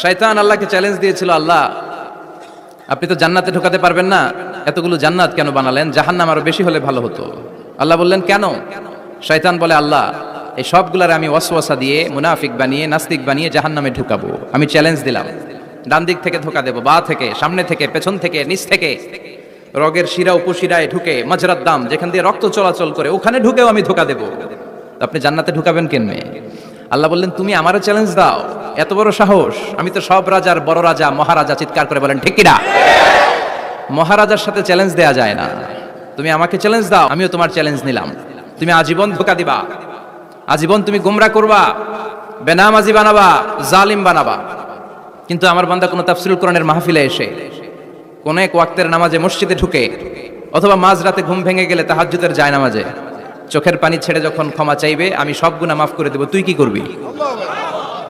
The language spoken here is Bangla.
শয়তান আল্লাহকে চ্যালেঞ্জ দিয়েছিল, আল্লাহ আপনি তো জান্নাতে ঢোকাতে পারবেন না, এতগুলো জান্নাত কেন বানালেন? জাহান্নাম আরো বেশি হলে ভালো হতো। আল্লাহ বললেন কেন? শয়তান বলে, আল্লাহ এই সবগুলার আমি ওয়াসওয়াসা দিয়ে মুনাফিক বানিয়ে নাস্তিক বানিয়ে জাহান্নামে ঢুকাবো। আমি চ্যালেঞ্জ দিলাম, ডান দিক থেকে ধোকা দেবো, বা থেকে, সামনে থেকে, পেছন থেকে, নিচ থেকে, রগের শিরা উপশিরায় ঢুকে, মাজরার দাম যেখান দিয়ে রক্ত চলাচল করে ওখানে ঢুকেও আমি ধোকা দেবো। আপনি জান্নাতে ঢুকাবেন কেমনে? আল্লাহ বললেন তুমি আমারও চ্যালেঞ্জ দাও, এত বড় সাহস? আমি তো সব রাজার বড় রাজা, মহারাজা। চিৎকার করে বলেন ঠিক কিনা? মহারাজার সাথে চ্যালেঞ্জ দেয়া যায় না। তুমি আমাকে চ্যালেঞ্জ দাও, আমিও তোমার চ্যালেঞ্জ নিলাম। তুমি আজীবন ধোকা দিবা, আজীবন তুমি গোমরা করবা, বেনামাজি বানাবা, জালিম বানাবা। কিন্তু আমার বান্দা কোনো তাফসীরুল কোরআনের মাহফিলে এসে কোন এক ওয়াক্তের নামাজে মসজিদে ঢুকে অথবা মাঝরাতে ঘুম ভেঙে গেলে তাহাজ্জুদের যায় নামাজে চোখের পানি ছেড়ে যখন ক্ষমা চাইবে, আমি সব গুনাহ মাফ করে দেব, তুই কি করবি?